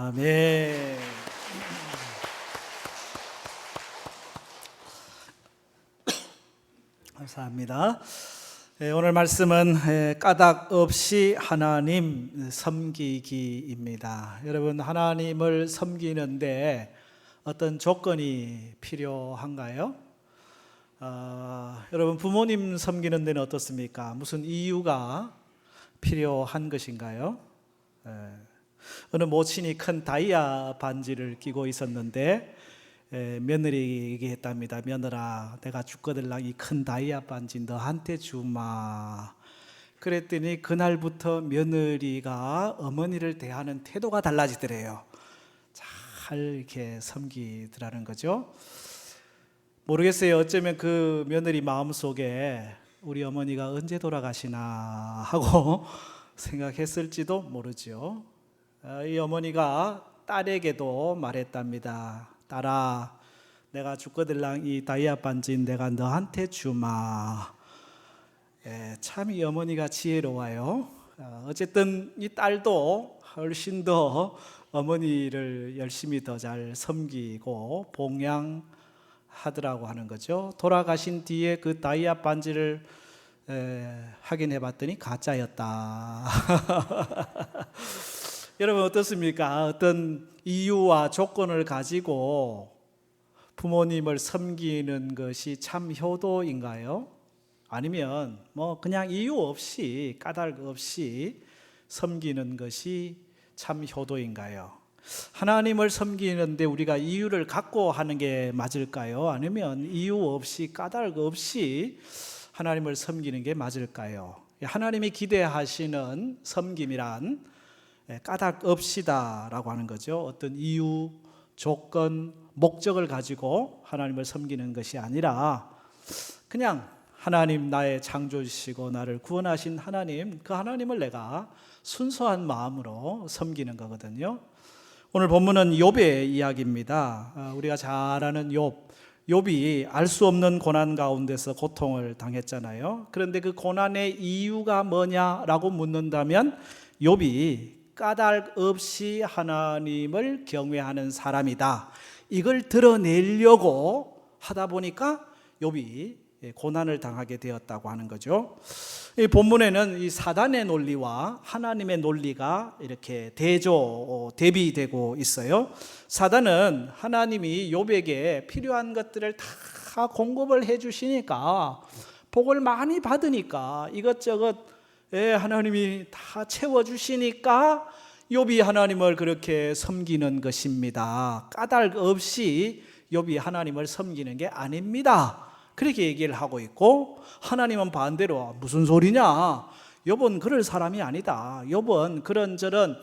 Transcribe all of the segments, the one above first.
아멘. 감사합니다. 오늘 말씀은 까닭 없이 하나님 섬기기입니다. 여러분, 하나님을 섬기는데 어떤 조건이 필요한가요? 여러분, 부모님 섬기는 데는 어떻습니까? 무슨 이유가 필요한 것인가요? 어느 모친이 큰 다이아 반지를 끼고 있었는데 며느리에게 얘기했답니다. 며느라, 내가 죽거들랑 이 큰 다이아 반지 너한테 주마. 그랬더니 그날부터 며느리가 어머니를 대하는 태도가 달라지더래요. 잘 이렇게 섬기더라는 거죠. 모르겠어요. 어쩌면 그 며느리 마음속에 우리 어머니가 언제 돌아가시나 하고 생각했을지도 모르죠. 이 어머니가 딸에게도 말했답니다. 딸아, 내가 죽거들랑 이 다이아 반지 내가 너한테 주마. 참 이 어머니가 지혜로워요. 어쨌든 이 딸도 훨씬 더 어머니를 열심히 더 잘 섬기고 봉양하더라고 하는 거죠. 돌아가신 뒤에 그 다이아 반지를 확인해 봤더니 가짜였다. 여러분 어떻습니까? 어떤 이유와 조건을 가지고 부모님을 섬기는 것이 참 효도인가요? 아니면 그냥 이유 없이 까닭 없이 섬기는 것이 참 효도인가요? 하나님을 섬기는데 우리가 이유를 갖고 하는 게 맞을까요? 아니면 이유 없이 까닭 없이 하나님을 섬기는 게 맞을까요? 하나님이 기대하시는 섬김이란 까닭 없이다라고 하는 거죠. 어떤 이유, 조건, 목적을 가지고 하나님을 섬기는 것이 아니라 그냥 하나님, 나의 창조주시고 나를 구원하신 하나님, 그 하나님을 내가 순수한 마음으로 섬기는 거거든요. 오늘 본문은 욥의 이야기입니다. 우리가 잘 아는 욥이 알 수 없는 고난 가운데서 고통을 당했잖아요. 그런데 그 고난의 이유가 뭐냐라고 묻는다면 욥이 까닭 없이 하나님을 경외하는 사람이다, 이걸 드러내려고 하다 보니까 욥이 고난을 당하게 되었다고 하는 거죠. 이 본문에는 이 사단의 논리와 하나님의 논리가 이렇게 대비되고 있어요. 사단은 하나님이 욥에게 필요한 것들을 다 공급을 해 주시니까, 복을 많이 받으니까, 이것저것 하나님이 다 채워주시니까 욥이 하나님을 그렇게 섬기는 것입니다. 까닭 없이 욥이 하나님을 섬기는 게 아닙니다, 그렇게 얘기를 하고 있고, 하나님은 반대로 무슨 소리냐, 욥은 그럴 사람이 아니다, 욥은 그런저런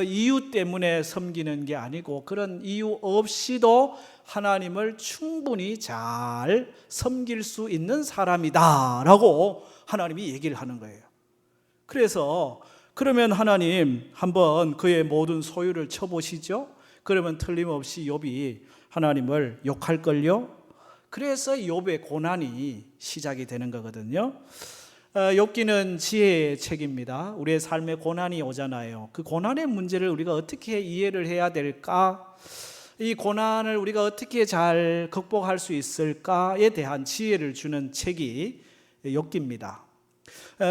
이유 때문에 섬기는 게 아니고 그런 이유 없이도 하나님을 충분히 잘 섬길 수 있는 사람이다 라고 하나님이 얘기를 하는 거예요. 그래서 그러면 하나님 한번 그의 모든 소유를 쳐보시죠. 그러면 틀림없이 욥이 하나님을 욕할걸요. 그래서 욥의 고난이 시작이 되는 거거든요. 욥기는 지혜의 책입니다. 우리의 삶에 고난이 오잖아요. 그 고난의 문제를 우리가 어떻게 이해를 해야 될까? 이 고난을 우리가 어떻게 잘 극복할 수 있을까에 대한 지혜를 주는 책이 욥기입니다.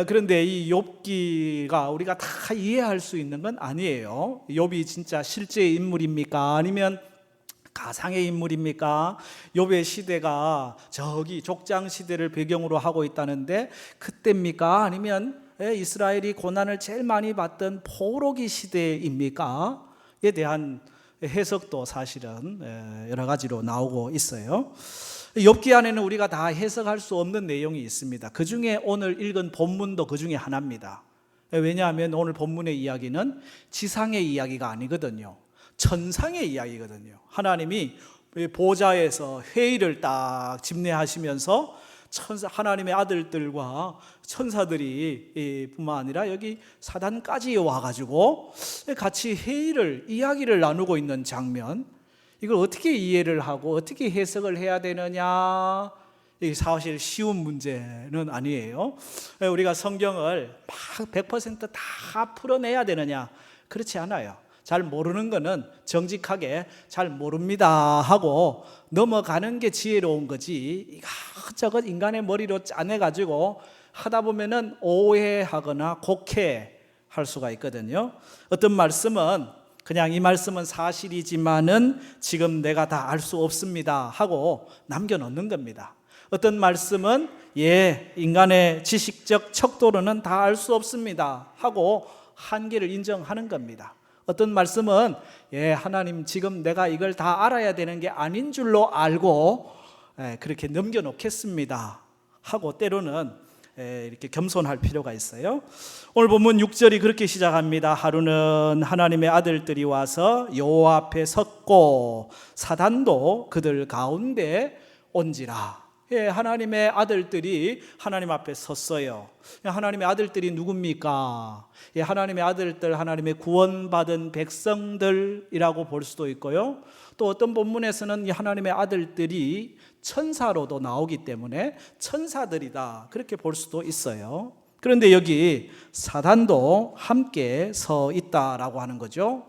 그런데 이 욥기가 우리가 다 이해할 수 있는 건 아니에요. 욥이 진짜 실제 인물입니까? 아니면 가상의 인물입니까? 욥의 시대가 저기 족장 시대를 배경으로 하고 있다는데 그때입니까? 아니면 이스라엘이 고난을 제일 많이 받던 포로기 시대입니까? 에 대한 해석도 사실은 여러 가지로 나오고 있어요. 욥기 안에는 우리가 다 해석할 수 없는 내용이 있습니다. 그 중에 오늘 읽은 본문도 그 중에 하나입니다. 왜냐하면 오늘 본문의 이야기는 지상의 이야기가 아니거든요. 천상의 이야기거든요. 하나님이 보좌에서 회의를 딱 집례하시면서 하나님의 아들들과 천사들이 뿐만 아니라 여기 사단까지 와가지고 같이 이야기를 나누고 있는 장면, 이걸 어떻게 이해를 하고 어떻게 해석을 해야 되느냐, 이게 사실 쉬운 문제는 아니에요. 우리가 성경을 막 100% 다 풀어내야 되느냐, 그렇지 않아요. 잘 모르는 거는 정직하게 잘 모릅니다 하고 넘어가는 게 지혜로운 거지, 이것저것 인간의 머리로 짜내가지고 하다 보면은 오해하거나 곡해할 수가 있거든요. 어떤 말씀은 그냥 이 말씀은 사실이지만은 지금 내가 다 알 수 없습니다 하고 남겨놓는 겁니다. 어떤 말씀은 인간의 지식적 척도로는 다 알 수 없습니다 하고 한계를 인정하는 겁니다. 어떤 말씀은 하나님 지금 내가 이걸 다 알아야 되는 게 아닌 줄로 알고 그렇게 넘겨놓겠습니다 하고 때로는 이렇게 겸손할 필요가 있어요. 오늘 본문 6절이 그렇게 시작합니다. 하루는 하나님의 아들들이 와서 여호와 앞에 섰고 사단도 그들 가운데 온지라. 하나님의 아들들이 하나님 앞에 섰어요. 하나님의 아들들이 누굽니까? 하나님의 아들들, 하나님의 구원받은 백성들이라고 볼 수도 있고요. 또 어떤 본문에서는 이 하나님의 아들들이 천사로도 나오기 때문에 천사들이다 그렇게 볼 수도 있어요. 그런데 여기 사단도 함께 서 있다라고 하는 거죠.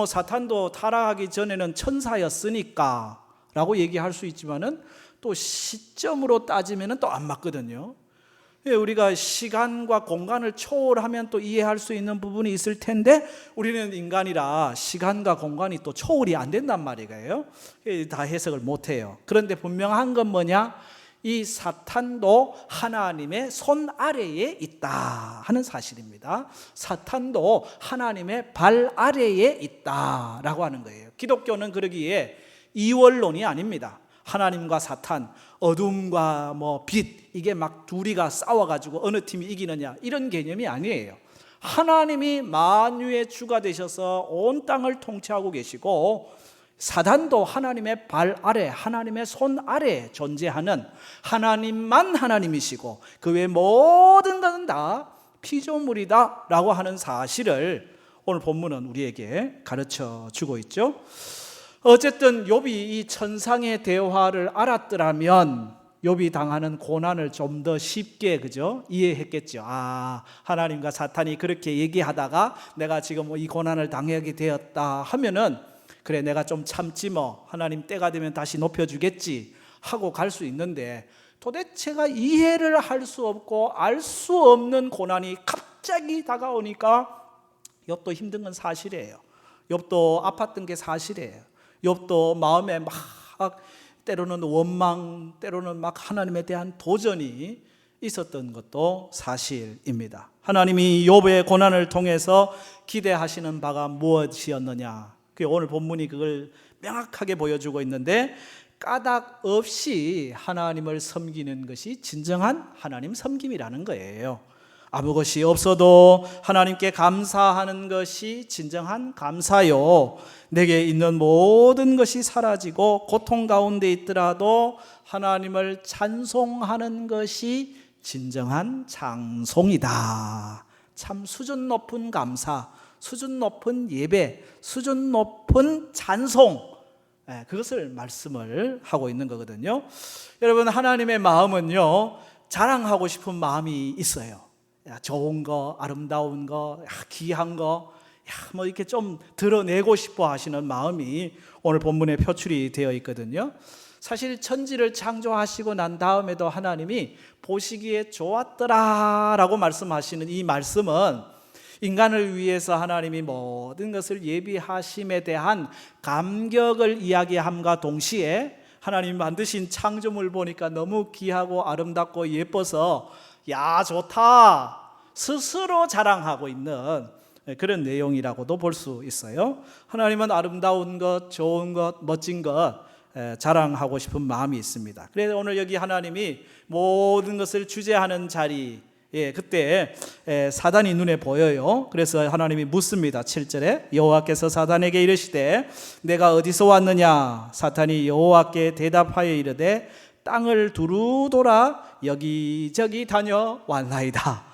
사탄도 타락하기 전에는 천사였으니까 라고 얘기할 수 있지만은 또 시점으로 따지면 또 안 맞거든요. 우리가 시간과 공간을 초월하면 또 이해할 수 있는 부분이 있을 텐데 우리는 인간이라 시간과 공간이 또 초월이 안 된단 말이에요. 다 해석을 못해요. 그런데 분명한 건 뭐냐? 이 사탄도 하나님의 손 아래에 있다 하는 사실입니다. 사탄도 하나님의 발 아래에 있다라고 하는 거예요. 기독교는 그러기에 이원론이 아닙니다. 하나님과 사탄, 어둠과 빛, 이게 막 둘이가 싸워가지고 어느 팀이 이기느냐 이런 개념이 아니에요. 하나님이 만유의 주가 되셔서 온 땅을 통치하고 계시고 사단도 하나님의 발 아래, 하나님의 손 아래 존재하는 하나님만 하나님이시고 그 외 모든 것은 다 피조물이다 라고 하는 사실을 오늘 본문은 우리에게 가르쳐 주고 있죠. 어쨌든 욥이 이 천상의 대화를 알았더라면 욥이 당하는 고난을 좀 더 쉽게 이해했겠죠. 하나님과 사탄이 그렇게 얘기하다가 내가 지금 이 고난을 당하게 되었다 하면은 그래 내가 좀 참지 하나님 때가 되면 다시 높여주겠지 하고 갈 수 있는데 도대체가 이해를 할 수 없고 알 수 없는 고난이 갑자기 다가오니까 욥도 힘든 건 사실이에요. 욥도 아팠던 게 사실이에요. 욥도 마음에 막 때로는 원망, 때로는 막 하나님에 대한 도전이 있었던 것도 사실입니다. 하나님이 욥의 고난을 통해서 기대하시는 바가 무엇이었느냐? 오늘 본문이 그걸 명확하게 보여주고 있는데 까닭 없이 하나님을 섬기는 것이 진정한 하나님 섬김이라는 거예요. 아무 것이 없어도 하나님께 감사하는 것이 진정한 감사요. 내게 있는 모든 것이 사라지고 고통 가운데 있더라도 하나님을 찬송하는 것이 진정한 찬송이다. 참 수준 높은 감사, 수준 높은 예배, 수준 높은 찬송, 그것을 말씀을 하고 있는 거거든요. 여러분, 하나님의 마음은요, 자랑하고 싶은 마음이 있어요. 좋은 거, 아름다운 거, 귀한 거, 이렇게 좀 드러내고 싶어 하시는 마음이 오늘 본문에 표출이 되어 있거든요. 사실 천지를 창조하시고 난 다음에도 하나님이 보시기에 좋았더라라고 말씀하시는 이 말씀은 인간을 위해서 하나님이 모든 것을 예비하심에 대한 감격을 이야기함과 동시에 하나님이 만드신 창조물 보니까 너무 귀하고 아름답고 예뻐서 야 좋다 스스로 자랑하고 있는 그런 내용이라고도 볼 수 있어요. 하나님은 아름다운 것, 좋은 것, 멋진 것 자랑하고 싶은 마음이 있습니다. 그래서 오늘 여기 하나님이 모든 것을 주재하는 자리, 그때 사단이 눈에 보여요. 그래서 하나님이 묻습니다. 7절에 여호와께서 사단에게 이르시되 내가 어디서 왔느냐? 사탄이 여호와께 대답하여 이르되 땅을 두루 돌아 여기저기 다녀왔나이다.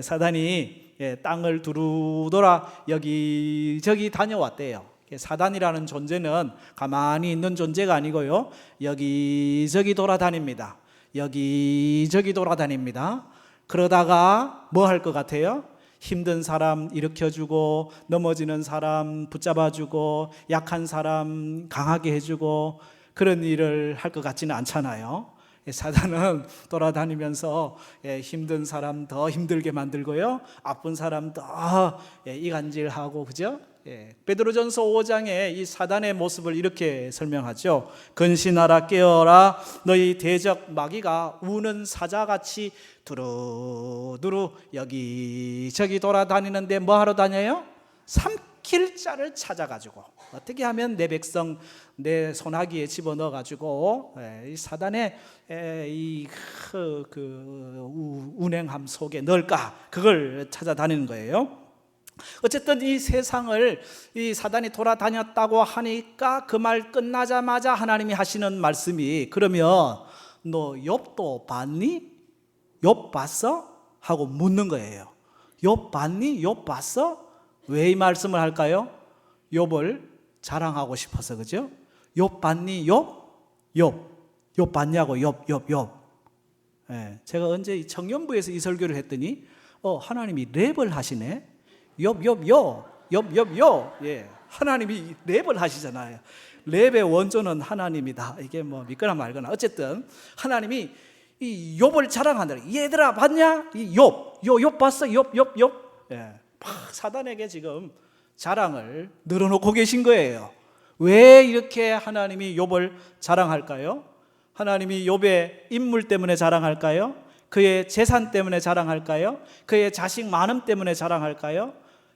사단이 땅을 두루 돌아 여기저기 다녀왔대요. 사단이라는 존재는 가만히 있는 존재가 아니고요, 여기저기 돌아다닙니다. 여기저기 돌아다닙니다. 그러다가 뭐 할 것 같아요? 힘든 사람 일으켜주고 넘어지는 사람 붙잡아주고 약한 사람 강하게 해주고 그런 일을 할 것 같지는 않잖아요. 사단은 돌아다니면서 힘든 사람 더 힘들게 만들고요, 아픈 사람 더 이간질하고, 그죠? 베드로전서 5장에 이 사단의 모습을 이렇게 설명하죠. 근신하라, 깨어라, 너희 대적 마귀가 우는 사자같이 두루두루 여기저기 돌아다니는데 뭐 하러 다녀요? 삼킬 자를 찾아가지고 어떻게 하면 내 백성 내 손아귀에 집어넣어가지고 이 사단의 이 운행함 속에 넣을까, 그걸 찾아다니는 거예요. 어쨌든 이 세상을 이 사단이 돌아다녔다고 하니까 그 말 끝나자마자 하나님이 하시는 말씀이, 그러면 너 욥도 봤니? 욥 봤어? 하고 묻는 거예요. 욥 봤니? 욥 봤어? 왜 이 말씀을 할까요? 욥을 자랑하고 싶어서, 그죠? 욥 봤니? 욥 봤냐고. 욥. 제가 언제 청년부에서 이 설교를 했더니 하나님이 랩을 하시네. 욥. 하나님이 랩을 하시잖아요. 랩의 원조는 하나님이다. 이게 뭐 믿거나 말거나 어쨌든 하나님이 이 욥을 자랑한다. 얘들아 봤냐? 이 욥 봤어? 욥. 막 사단에게 지금 자랑을 늘어놓고 계신 거예요. 왜 이렇게 하나님이 욥을 자랑할까요? 하나님이 욥의 인물 때문에 자랑할까요? 그의 재산 때문에 자랑할까요? 그의 자식 많음 때문에 자랑할까요?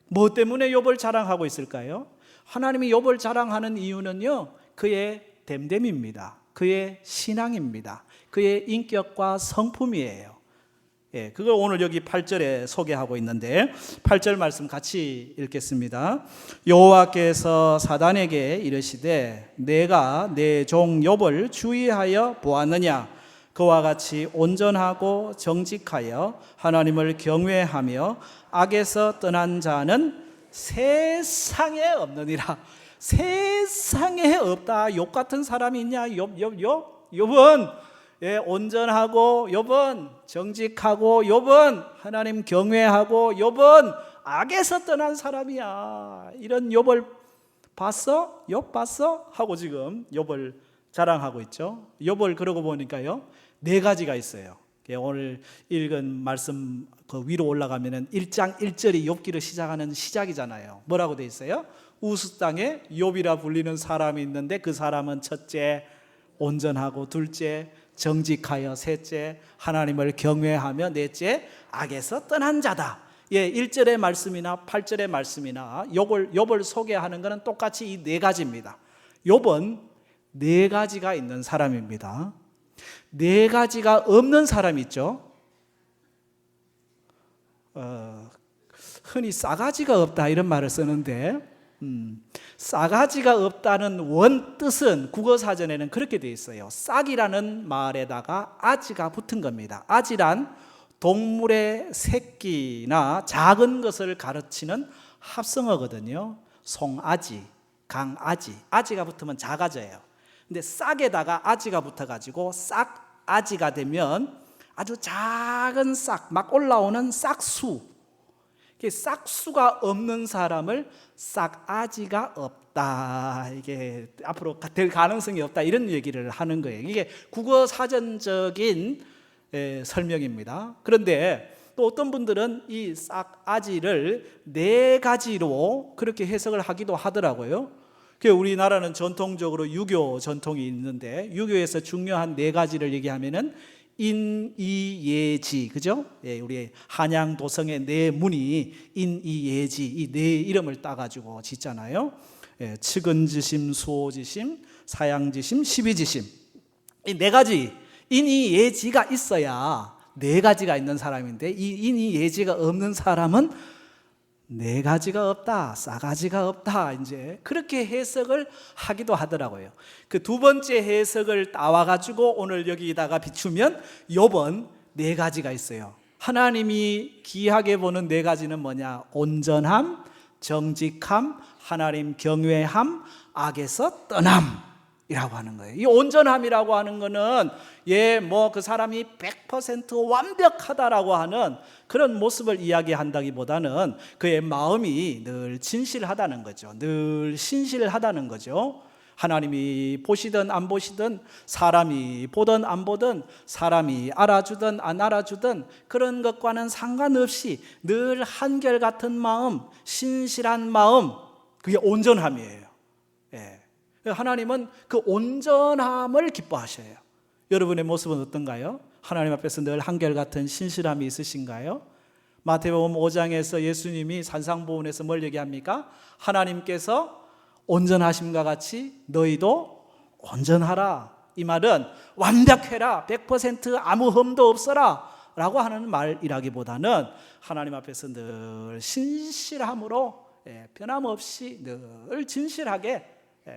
뭐 때문에 욥을 자랑하고 있을까요? 하나님이 욥을 자랑하는 이유는요, 그의 됨됨입니다. 그의 신앙입니다. 그의 인격과 성품이에요. 그걸 오늘 여기 8절에 소개하고 있는데 8절 말씀 같이 읽겠습니다. 여호와께서 사단에게 이르시되 내가 내 종 욥을 주의하여 보았느냐? 그와 같이 온전하고 정직하여 하나님을 경외하며 악에서 떠난 자는 세상에 없느니라. 세상에 없다. 욥 같은 사람이 있냐? 욥은 온전하고, 욥은 정직하고, 욥은 하나님 경외하고, 욥은 악에서 떠난 사람이야. 이런 욥을 봤어? 욥 봤어? 하고 지금 욥을 자랑하고 있죠. 욥을 그러고 보니까요, 4가지가 있어요. 오늘 읽은 말씀 그 위로 올라가면은 1장 1절이 욥기를 시작하는 시작이잖아요. 뭐라고 돼 있어요? 우스 땅에 욥이라 불리는 사람이 있는데 그 사람은 첫째 온전하고, 둘째 정직하여, 셋째 하나님을 경외하며, 넷째 악에서 떠난 자다. 1절의 말씀이나 8절의 말씀이나 욥을 소개하는 것은 똑같이 이 4가지입니다. 욥은 4가지가 있는 사람입니다. 4가지가 없는 사람이 있죠. 흔히 싸가지가 없다 이런 말을 쓰는데, 싸가지가 없다는 원뜻은 국어사전에는 그렇게 되어 있어요. 싹이라는 말에다가 아지가 붙은 겁니다. 아지란 동물의 새끼나 작은 것을 가르치는 합성어거든요. 송아지, 강아지, 아지가 붙으면 작아져요. 근데 싹에다가 아지가 붙어가지고 싹아지가 되면 아주 작은 싹, 막 올라오는 싹수. 싹수가 없는 사람을 싹아지가 없다, 이게 앞으로 될 가능성이 없다, 이런 얘기를 하는 거예요. 이게 국어 사전적인 설명입니다. 그런데 또 어떤 분들은 이 싹아지를 4가지로 그렇게 해석을 하기도 하더라고요. 우리나라는 전통적으로 유교 전통이 있는데, 유교에서 중요한 4가지를 얘기하면은 인이예지, 그죠? 우리 한양 도성의 4문이 인이예지, 이 4 이름을 따가지고 짓잖아요. 측은지심, 수호지심, 사양지심, 십이지심. 이 4가지 인이예지가 있어야 4가지가 있는 사람인데, 이 인이예지가 없는 사람은 4가지가 없다, 싸가지가 없다, 이제 그렇게 해석을 하기도 하더라고요. 그 2번째 해석을 따와가지고 오늘 여기다가 비추면 욥은 4가지가 있어요. 하나님이 귀하게 보는 4가지는 뭐냐? 온전함, 정직함, 하나님 경외함, 악에서 떠남. 이라고 하는 거예요. 이 온전함이라고 하는 거는 그 사람이 100% 완벽하다라고 하는 그런 모습을 이야기한다기보다는 그의 마음이 늘 진실하다는 거죠. 늘 신실하다는 거죠. 하나님이 보시든 안 보시든, 사람이 보든 안 보든, 사람이 알아주든 안 알아주든 그런 것과는 상관없이 늘 한결같은 마음, 신실한 마음, 그게 온전함이에요. 하나님은 그 온전함을 기뻐하셔요. 여러분의 모습은 어떤가요? 하나님 앞에서 늘 한결같은 신실함이 있으신가요? 마태복음 5장에서 예수님이 산상보훈에서 뭘 얘기합니까? 하나님께서 온전하심과 같이 너희도 온전하라. 이 말은 완벽해라, 100% 아무 흠도 없어라 라고 하는 말이라기보다는 하나님 앞에서 늘 신실함으로 변함없이 늘 진실하게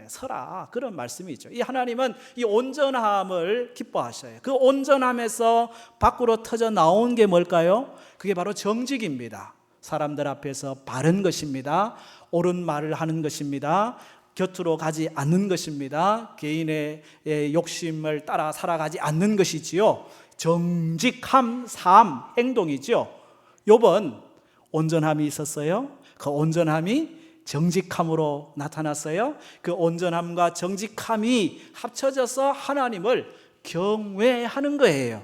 서라, 그런 말씀이죠. 이 하나님은 이 온전함을 기뻐하셔요. 그 온전함에서 밖으로 터져 나온 게 뭘까요? 그게 바로 정직입니다. 사람들 앞에서 바른 것입니다. 옳은 말을 하는 것입니다. 곁으로 가지 않는 것입니다. 개인의 욕심을 따라 살아가지 않는 것이지요. 정직함, 삶, 행동이죠. 욥은 온전함이 있었어요. 그 온전함이 정직함으로 나타났어요. 그 온전함과 정직함이 합쳐져서 하나님을 경외하는 거예요.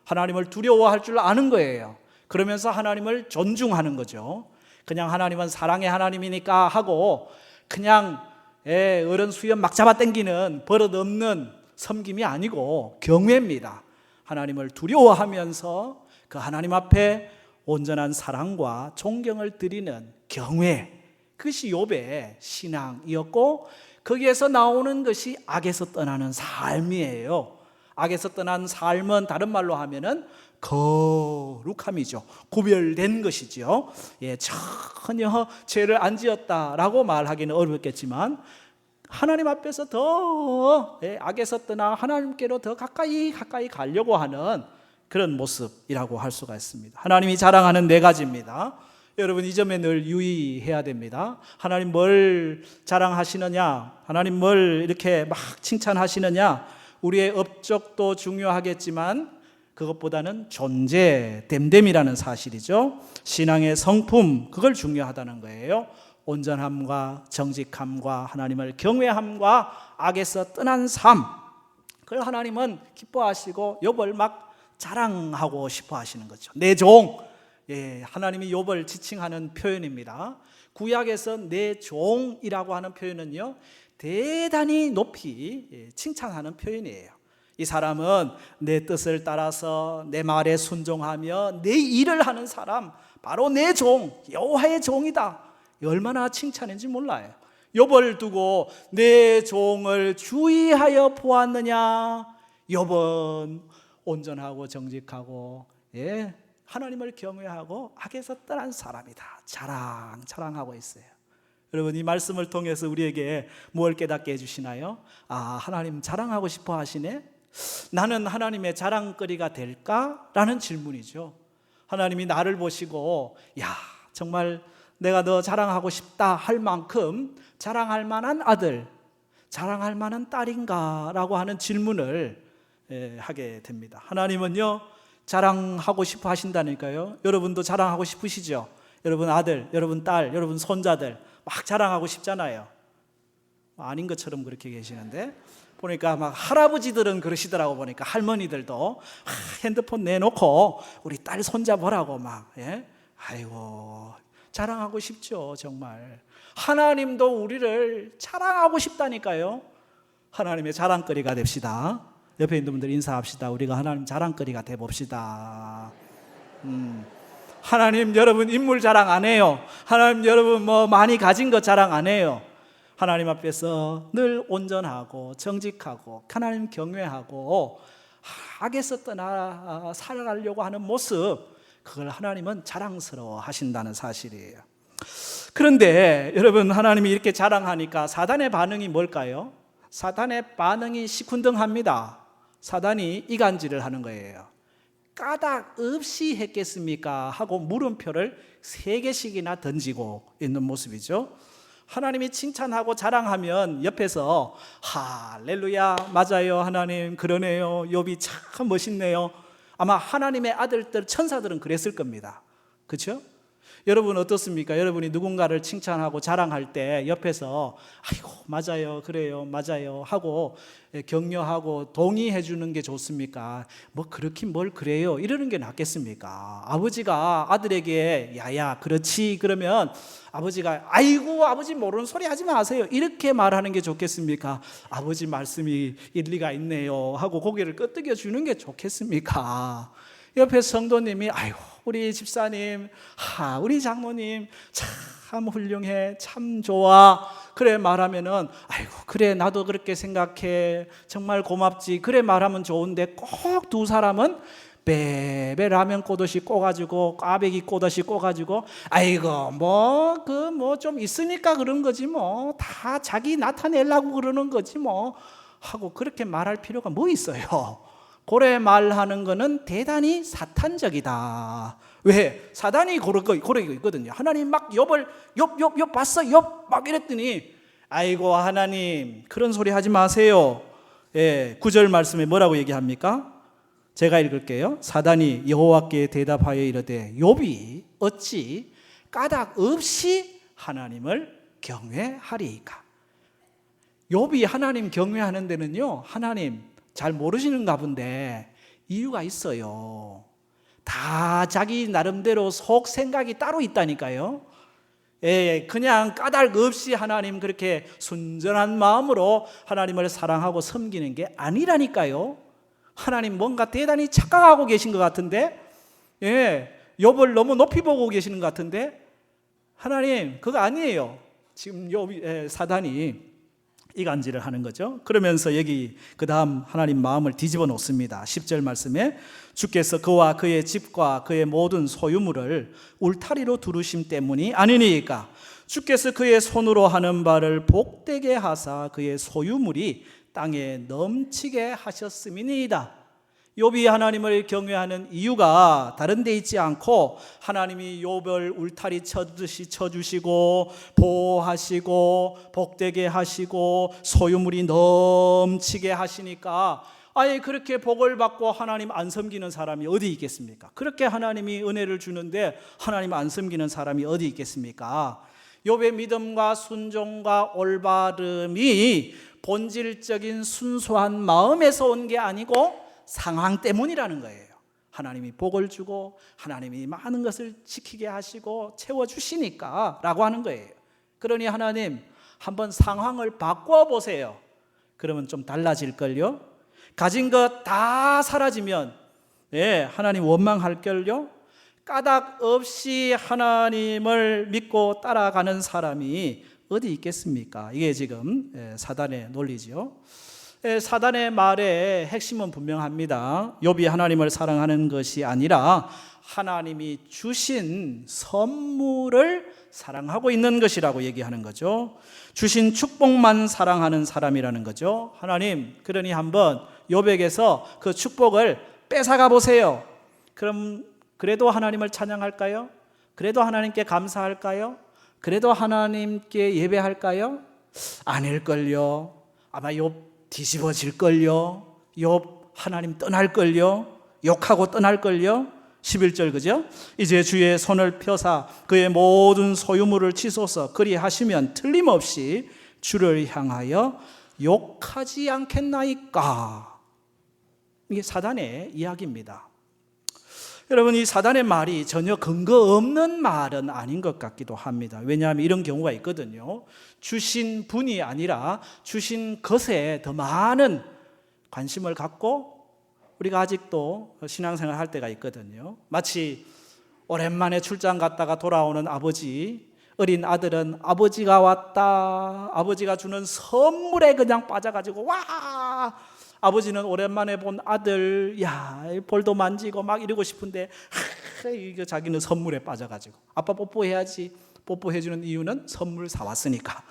하나님을 두려워할 줄 아는 거예요. 그러면서 하나님을 존중하는 거죠. 그냥 하나님은 사랑의 하나님이니까 하고 그냥 어른 수염 막 잡아당기는 버릇없는 섬김이 아니고 경외입니다. 하나님을 두려워하면서 그 하나님 앞에 온전한 사랑과 존경을 드리는 경외, 그것이 욥의 신앙이었고 거기에서 나오는 것이 악에서 떠나는 삶이에요. 악에서 떠난 삶은 다른 말로 하면은 거룩함이죠. 구별된 것이죠. 전혀 죄를 안 지었다라고 말하기는 어렵겠지만 하나님 앞에서 더 악에서 떠나 하나님께로 더 가까이 가려고 하는 그런 모습이라고 할 수가 있습니다. 하나님이 자랑하는 4가지입니다. 여러분 이 점에 늘 유의해야 됩니다. 하나님 뭘 자랑하시느냐, 하나님 뭘 이렇게 막 칭찬하시느냐, 우리의 업적도 중요하겠지만 그것보다는 존재, 됨됨이라는 사실이죠. 신앙의 성품, 그걸 중요하다는 거예요. 온전함과 정직함과 하나님을 경외함과 악에서 떠난 삶, 그걸 하나님은 기뻐하시고 욥을 막 자랑하고 싶어 하시는 거죠. 내 종, 하나님이 욥을 지칭하는 표현입니다. 구약에서 내 종이라고 하는 표현은요, 대단히 높이 칭찬하는 표현이에요. 이 사람은 내 뜻을 따라서 내 말에 순종하며 내 일을 하는 사람, 바로 내 종, 여호와의 종이다. 얼마나 칭찬인지 몰라요. 욥을 두고 내 종을 주의하여 보았느냐? 욥은 온전하고 정직하고 하나님을 경외하고 악에서 떠난 사람이다. 자랑하고 있어요. 여러분 이 말씀을 통해서 우리에게 뭘 깨닫게 해주시나요? 하나님 자랑하고 싶어 하시네? 나는 하나님의 자랑거리가 될까? 라는 질문이죠. 하나님이 나를 보시고 정말 내가 너 자랑하고 싶다 할 만큼 자랑할 만한 아들, 자랑할 만한 딸인가? 라고 하는 질문을 하게 됩니다. 하나님은요 자랑하고 싶어 하신다니까요. 여러분도 자랑하고 싶으시죠? 여러분 아들, 여러분 딸, 여러분 손자들 막 자랑하고 싶잖아요. 아닌 것처럼 그렇게 계시는데 보니까 막 할아버지들은 그러시더라고. 보니까 할머니들도 핸드폰 내놓고 우리 딸 손자 보라고 막 아이고 자랑하고 싶죠. 정말 하나님도 우리를 자랑하고 싶다니까요. 하나님의 자랑거리가 됩시다. 옆에 있는 분들 인사합시다. 우리가 하나님 자랑거리가 돼봅시다. 하나님 여러분 인물 자랑 안 해요. 하나님 여러분 뭐 많이 가진 것 자랑 안 해요. 하나님 앞에서 늘 온전하고 정직하고 하나님 경외하고 악에서 떠나 살아가려고 하는 모습, 그걸 하나님은 자랑스러워 하신다는 사실이에요. 그런데 여러분 하나님이 이렇게 자랑하니까 사단의 반응이 뭘까요? 사단의 반응이 시큰둥합니다. 사단이 이간질을 하는 거예요. 까닭 없이 했겠습니까? 하고 물음표를 3개씩이나 던지고 있는 모습이죠. 하나님이 칭찬하고 자랑하면 옆에서 할렐루야, 맞아요 하나님, 그러네요, 욥이 참 멋있네요. 아마 하나님의 아들들 천사들은 그랬을 겁니다. 그렇죠? 여러분 어떻습니까? 여러분이 누군가를 칭찬하고 자랑할 때 옆에서 아이고 맞아요, 그래요, 맞아요 하고 격려하고 동의해 주는 게 좋습니까? 뭐 그렇긴 뭘 그래요 이러는 게 낫겠습니까? 아버지가 아들에게 야야 그렇지 그러면 아버지가 아이고 아버지 모르는 소리 하지 마세요 이렇게 말하는 게 좋겠습니까? 아버지 말씀이 일리가 있네요 하고 고개를 끄덕여 주는 게 좋겠습니까? 옆에 성도님이 아이고 우리 집사님, 우리 장모님 참 훌륭해, 참 좋아 그래 말하면은 아이고 그래 나도 그렇게 생각해, 정말 고맙지 그래 말하면 좋은데 꼭 두 사람은 베베 라면 꼬듯이 꼬가지고 꽈배기 꼬듯이 꼬가지고 아이고 뭐 그 뭐 좀 있으니까 그런 거지 뭐 다 자기 나타내려고 그러는 거지 뭐 하고 그렇게 말할 필요가 뭐 있어요. 고래 말하는 거는 대단히 사탄적이다. 왜? 사단이 고르고 있거든요. 하나님 막 욥 봤어? 욥 막 이랬더니 아이고 하나님 그런 소리 하지 마세요. 9절 말씀에 뭐라고 얘기합니까? 제가 읽을게요. 사단이 여호와께 대답하여 이르되 욥이 어찌 까닭 없이 하나님을 경외하리이까? 욥이 하나님 경외하는 데는요, 하나님 잘 모르시는가 본데 이유가 있어요. 다 자기 나름대로 속 생각이 따로 있다니까요. 그냥 까닭 없이 하나님 그렇게 순전한 마음으로 하나님을 사랑하고 섬기는 게 아니라니까요. 하나님 뭔가 대단히 착각하고 계신 것 같은데, 욥을 너무 높이 보고 계시는 것 같은데, 하나님 그거 아니에요. 지금 욥이 사단이 이간질을 하는 거죠. 그러면서 여기 그 다음 하나님 마음을 뒤집어 놓습니다. 10절 말씀에 주께서 그와 그의 집과 그의 모든 소유물을 울타리로 두르심 때문이 아니니까 주께서 그의 손으로 하는 바를 복되게 하사 그의 소유물이 땅에 넘치게 하셨음이니이다. 욥이 하나님을 경외하는 이유가 다른 데 있지 않고 하나님이 욥을 울타리 쳐듯이 쳐주시고 보호하시고 복되게 하시고 소유물이 넘치게 하시니까 아예 그렇게 복을 받고 하나님 안 섬기는 사람이 어디 있겠습니까? 그렇게 하나님이 은혜를 주는데 하나님 안 섬기는 사람이 어디 있겠습니까? 욥의 믿음과 순종과 올바름이 본질적인 순수한 마음에서 온 게 아니고 상황 때문이라는 거예요. 하나님이 복을 주고 하나님이 많은 것을 지키게 하시고 채워주시니까 라고 하는 거예요. 그러니 하나님 한번 상황을 바꿔보세요. 그러면 좀 달라질걸요. 가진 것 다 사라지면 하나님 원망할걸요. 까닭 없이 하나님을 믿고 따라가는 사람이 어디 있겠습니까? 이게 지금 사단의 논리죠. 사단의 말의 핵심은 분명합니다. 욥이 하나님을 사랑하는 것이 아니라 하나님이 주신 선물을 사랑하고 있는 것이라고 얘기하는 거죠. 주신 축복만 사랑하는 사람이라는 거죠. 하나님, 그러니 한번 욥에게서 그 축복을 뺏어가 보세요. 그럼 그래도 하나님을 찬양할까요? 그래도 하나님께 감사할까요? 그래도 하나님께 예배할까요? 아닐걸요. 아마 욥 뒤집어질걸요. 욥 하나님 떠날걸요. 욕하고 떠날걸요. 11절 그죠? 이제 주의 손을 펴사 그의 모든 소유물을 치소서 그리하시면 틀림없이 주를 향하여 욕하지 않겠나이까. 이게 사단의 이야기입니다. 여러분, 이 사단의 말이 전혀 근거 없는 말은 아닌 것 같기도 합니다. 왜냐하면 이런 경우가 있거든요. 주신 분이 아니라 주신 것에 더 많은 관심을 갖고 우리가 아직도 신앙생활 할 때가 있거든요. 마치 오랜만에 출장 갔다가 돌아오는 아버지, 어린 아들은 아버지가 왔다, 아버지가 주는 선물에 그냥 빠져가지고 와! 아버지는 오랜만에 본 아들, 볼도 만지고 막 이러고 싶은데 이거 자기는 선물에 빠져가지고 아빠 뽀뽀해야지. 뽀뽀해주는 이유는 선물 사왔으니까.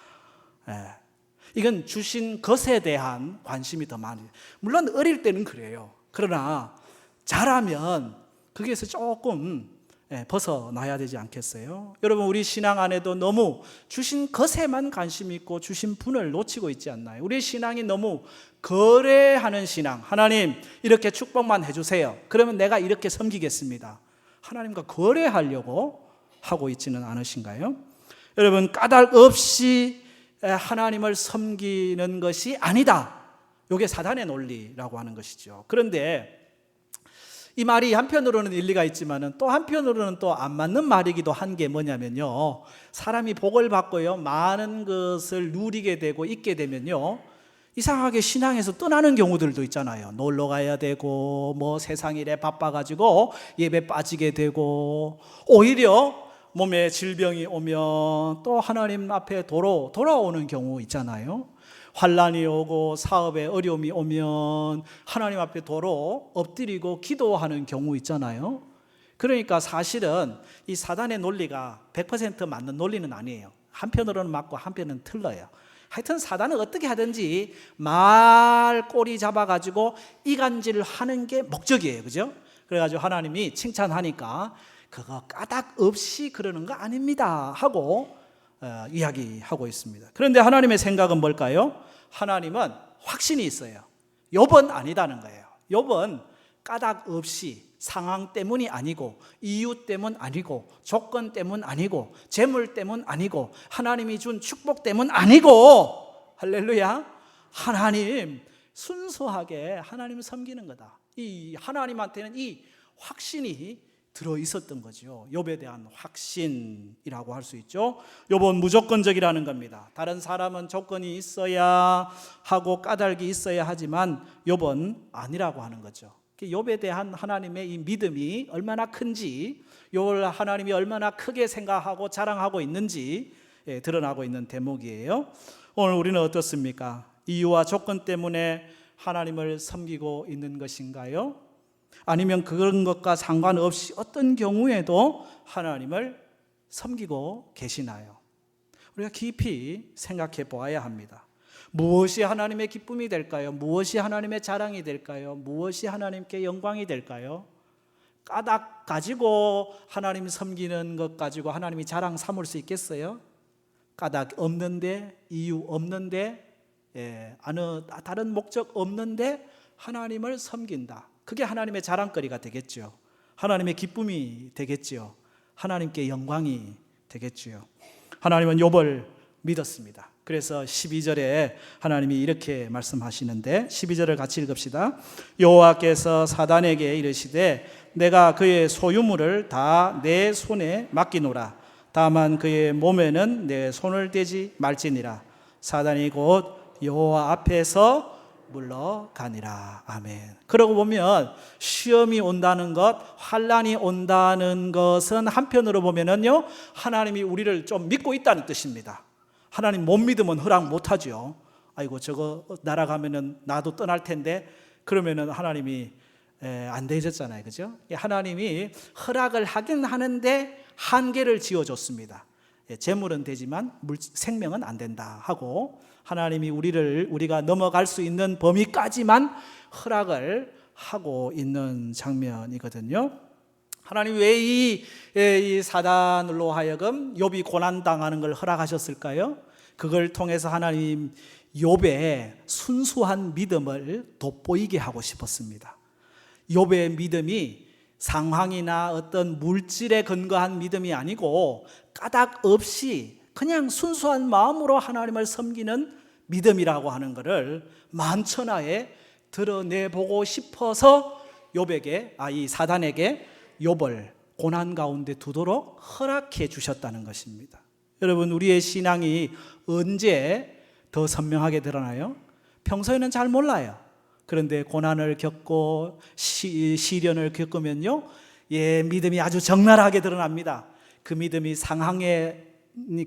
이건 주신 것에 대한 관심이 더 많아요. 물론 어릴 때는 그래요. 그러나 자라면 거기에서 조금 벗어나야 되지 않겠어요? 여러분, 우리 신앙 안에도 너무 주신 것에만 관심 있고 주신 분을 놓치고 있지 않나요? 우리 신앙이 너무 거래하는 신앙. 하나님 이렇게 축복만 해주세요, 그러면 내가 이렇게 섬기겠습니다. 하나님과 거래하려고 하고 있지는 않으신가요? 여러분, 까닭 없이 하나님을 섬기는 것이 아니다, 이게 사단의 논리라고 하는 것이죠. 그런데 이 말이 한편으로는 일리가 있지만 또 한편으로는 또 안 맞는 말이기도 한 게 뭐냐면요, 사람이 복을 받고요 많은 것을 누리게 되고 있게 되면요 이상하게 신앙에서 떠나는 경우들도 있잖아요. 놀러 가야 되고 뭐 세상 일에 바빠가지고 예배 빠지게 되고, 오히려 몸에 질병이 오면 또 하나님 앞에 돌아오는 경우 있잖아요. 환난이 오고 사업에 어려움이 오면 하나님 앞에 도로 엎드리고 기도하는 경우 있잖아요. 그러니까 사실은 이 사단의 논리가 100% 맞는 논리는 아니에요. 한편으로는 맞고 한편은 틀려요. 하여튼 사단은 어떻게 하든지 말 꼬리 잡아가지고 이간질을 하는 게 목적이에요. 그죠? 그래가지고 하나님이 칭찬하니까 그거 까닭 없이 그러는 거 아닙니다 하고 이야기하고 있습니다. 그런데 하나님의 생각은 뭘까요? 하나님은 확신이 있어요. 욥은 아니다는 거예요. 욥은 까닭 없이, 상황 때문이 아니고 이유 때문 아니고 조건 때문 아니고 재물 때문 아니고 하나님이 준 축복 때문 아니고, 할렐루야, 하나님 순수하게 하나님 섬기는 거다. 이 하나님한테는 이 확신이 들어 있었던 거죠. 욥에 대한 확신이라고 할 수 있죠. 욥은 무조건적이라는 겁니다. 다른 사람은 조건이 있어야 하고 까닭이 있어야 하지만 욥은 아니라고 하는 거죠. 욥에 대한 하나님의 이 믿음이 얼마나 큰지, 욥을 하나님이 얼마나 크게 생각하고 자랑하고 있는지 드러나고 있는 대목이에요. 오늘 우리는 어떻습니까? 이유와 조건 때문에 하나님을 섬기고 있는 것인가요? 아니면 그런 것과 상관없이 어떤 경우에도 하나님을 섬기고 계시나요? 우리가 깊이 생각해 보아야 합니다. 무엇이 하나님의 기쁨이 될까요? 무엇이 하나님의 자랑이 될까요? 무엇이 하나님께 영광이 될까요? 까닭 가지고 하나님 섬기는 것 가지고 하나님이 자랑 삼을 수 있겠어요? 까닭 없는데, 이유 없는데, 다른 목적 없는데 하나님을 섬긴다. 그게 하나님의 자랑거리가 되겠죠. 하나님의 기쁨이 되겠죠. 하나님께 영광이 되겠죠. 하나님은 욥을 믿었습니다. 그래서 12절에 하나님이 이렇게 말씀하시는데, 12절을 같이 읽읍시다. 여호와께서 사단에게 이르시되 내가 그의 소유물을 다 내 손에 맡기노라. 다만 그의 몸에는 내 손을 대지 말지니라. 사단이 곧 여호와 앞에서 물러가니라. 아멘. 그러고 보면 시험이 온다는 것, 환난이 온다는 것은 한편으로 보면은요, 하나님이 우리를 좀 믿고 있다는 뜻입니다. 하나님 못 믿으면 허락 못 하죠. 아이고 저거 날아가면은 나도 떠날 텐데, 그러면은 하나님이 안 되셨잖아요. 그죠? 하나님이 허락을 하긴 하는데 한계를 지어줬습니다. 재물은 되지만 생명은 안 된다 하고, 하나님이 우리가 넘어갈 수 있는 범위까지만 허락을 하고 있는 장면이거든요. 하나님 왜 이 사단으로 하여금 욥이 고난당하는 걸 허락하셨을까요? 그걸 통해서 하나님 욥의 순수한 믿음을 돋보이게 하고 싶었습니다. 욥의 믿음이 상황이나 어떤 물질에 근거한 믿음이 아니고 까닭 없이 그냥 순수한 마음으로 하나님을 섬기는 믿음이라고 하는 것을 만천하에 드러내보고 싶어서 이 사단에게 욥을 고난 가운데 두도록 허락해 주셨다는 것입니다. 여러분, 우리의 신앙이 언제 더 선명하게 드러나요? 평소에는 잘 몰라요. 그런데 고난을 겪고 시련을 겪으면요, 믿음이 아주 적나라하게 드러납니다. 그 믿음이 상황에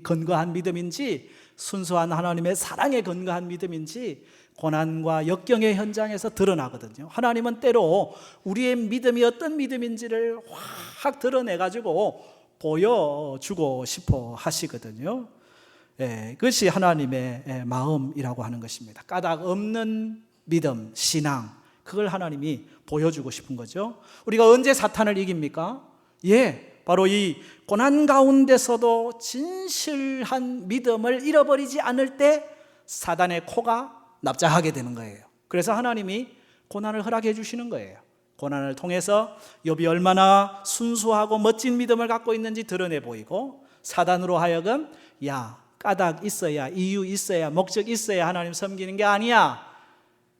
근거한 믿음인지 순수한 하나님의 사랑에 근거한 믿음인지 고난과 역경의 현장에서 드러나거든요. 하나님은 때로 우리의 믿음이 어떤 믿음인지를 확 드러내가지고 보여주고 싶어 하시거든요. 그것이 하나님의 마음이라고 하는 것입니다. 까닭 없는 믿음, 신앙, 그걸 하나님이 보여주고 싶은 거죠. 우리가 언제 사탄을 이깁니까? 바로 이 고난 가운데서도 진실한 믿음을 잃어버리지 않을 때 사단의 코가 납작하게 되는 거예요. 그래서 하나님이 고난을 허락해 주시는 거예요. 고난을 통해서 욥이 얼마나 순수하고 멋진 믿음을 갖고 있는지 드러내 보이고, 사단으로 하여금 야, 까닭 있어야, 이유 있어야, 목적 있어야 하나님 섬기는 게 아니야,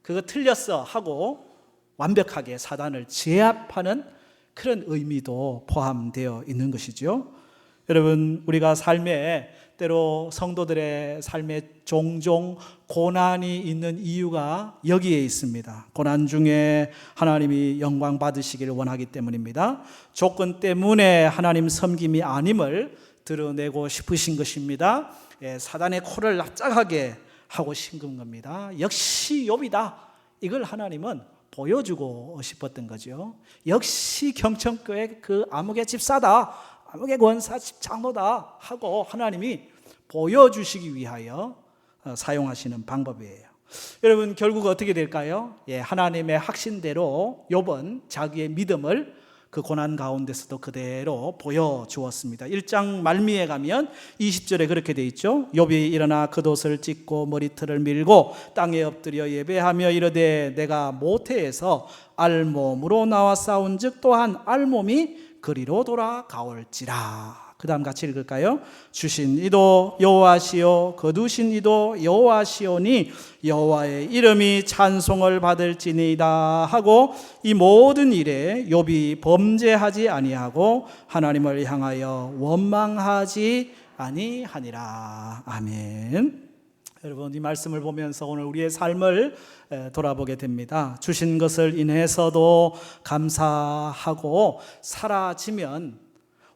그거 틀렸어 하고 완벽하게 사단을 제압하는 그런 의미도 포함되어 있는 것이죠. 여러분, 우리가 삶에 때로 성도들의 삶에 종종 고난이 있는 이유가 여기에 있습니다. 고난 중에 하나님이 영광 받으시기를 원하기 때문입니다. 조건 때문에 하나님 섬김이 아님을 드러내고 싶으신 것입니다. 사단의 코를 납작하게 하고 싶은 겁니다. 역시 욥이다, 이걸 하나님은 보여주고 싶었던 거죠. 역시 경천교회 그 아무개 집사다, 아무개 권사 집장로다 하고 하나님이 보여주시기 위하여 사용하시는 방법이에요. 여러분, 결국 어떻게 될까요? 하나님의 확신대로 욥은 자기의 믿음을 그 고난 가운데서도 그대로 보여주었습니다. 1장 말미에 가면 20절에 그렇게 돼 있죠. 욥이 일어나 겉옷을 찢고 머리털을 밀고 땅에 엎드려 예배하며 이르되 내가 모태에서 알몸으로 나와 싸운즉 또한 알몸이 그리로 돌아가올지라. 그 다음 같이 읽을까요? 주신 이도 여호와시요 거두신 이도 여호와시오니 여호와의 이름이 찬송을 받을지니이다 하고 이 모든 일에 욥이 범죄하지 아니하고 하나님을 향하여 원망하지 아니하니라. 아멘. 여러분, 이 말씀을 보면서 오늘 우리의 삶을 돌아보게 됩니다. 주신 것을 인해서도 감사하고 사라지면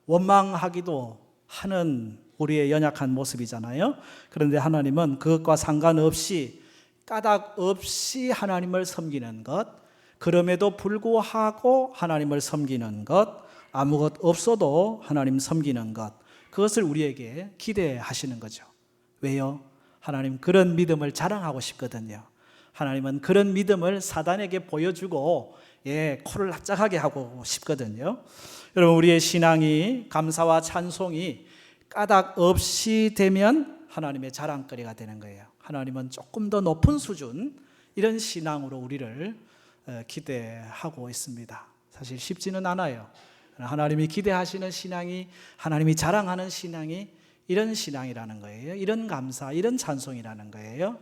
원망하기도 하는 우리의 연약한 모습이잖아요. 그런데 하나님은 그것과 상관없이 까닭 없이 하나님을 섬기는 것, 그럼에도 불구하고 하나님을 섬기는 것, 아무것 없어도 하나님 섬기는 것, 그것을 우리에게 기대하시는 거죠. 왜요? 하나님 그런 믿음을 자랑하고 싶거든요. 하나님은 그런 믿음을 사단에게 보여주고 코를 납작하게 하고 싶거든요. 여러분, 우리의 신앙이, 감사와 찬송이 까닭 없이 되면 하나님의 자랑거리가 되는 거예요. 하나님은 조금 더 높은 수준, 이런 신앙으로 우리를 기대하고 있습니다. 사실 쉽지는 않아요. 하나님이 기대하시는 신앙이, 하나님이 자랑하는 신앙이 이런 신앙이라는 거예요. 이런 감사, 이런 찬송이라는 거예요.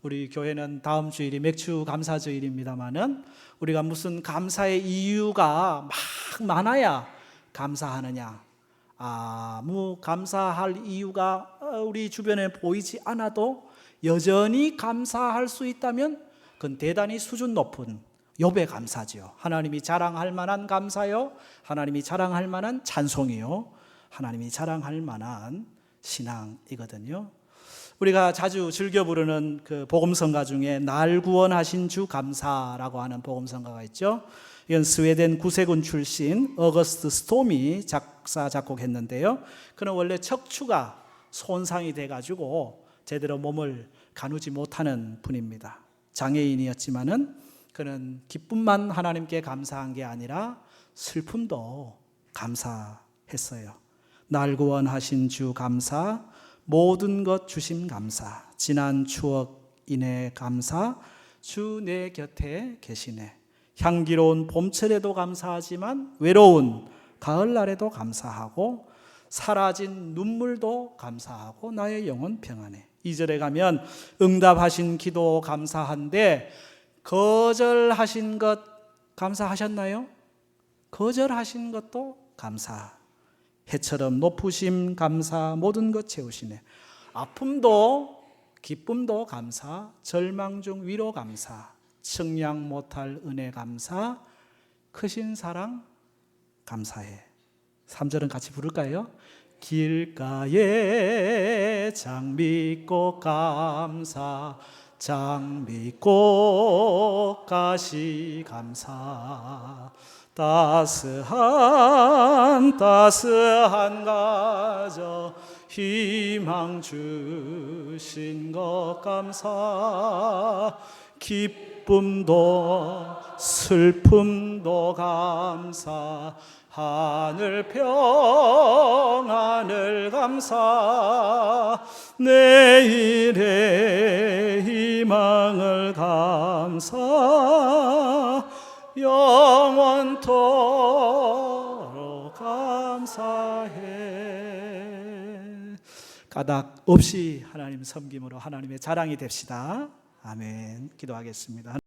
우리 교회는 다음 주일이 맥주 감사주일입니다마는 우리가 무슨 감사의 이유가 막 많아야 감사하느냐, 감사할 이유가 우리 주변에 보이지 않아도 여전히 감사할 수 있다면 그건 대단히 수준 높은 욥의 감사죠. 하나님이 자랑할 만한 감사요, 하나님이 자랑할 만한 찬송이요, 하나님이 자랑할 만한 신앙이거든요. 우리가 자주 즐겨 부르는 그 복음성가 중에 날 구원하신 주 감사라고 하는 복음성가가 있죠. 이건 스웨덴 구세군 출신 어거스트 스톰이 작사 작곡했는데요. 그는 원래 척추가 손상이 돼가지고 제대로 몸을 가누지 못하는 분입니다. 장애인이었지만은 그는 기쁨만 하나님께 감사한 게 아니라 슬픔도 감사했어요. 날 구원하신 주 감사, 모든 것 주심 감사, 지난 추억 인해 감사, 주 내 곁에 계시네. 향기로운 봄철에도 감사하지만 외로운 가을날에도 감사하고 사라진 눈물도 감사하고 나의 영혼 평안해. 2절에 가면 응답하신 기도 감사한데 거절하신 것 감사하셨나요? 거절하신 것도 감사. 해처럼 높으심 감사, 모든 것 채우시네. 아픔도 기쁨도 감사, 절망 중 위로 감사, 측량 못할 은혜 감사, 크신 사랑 감사해. 3절은 같이 부를까요? 길가에 장미꽃 감사, 장미꽃 가시 감사, 따스한 가정 희망 주신 것 감사, 기쁨 기쁨도 슬픔도 감사, 하늘 평안을 감사, 내일의 희망을 감사, 영원토록 감사해. 까닭 없이 하나님 섬김으로 하나님의 자랑이 됩시다. 아멘. 기도하겠습니다.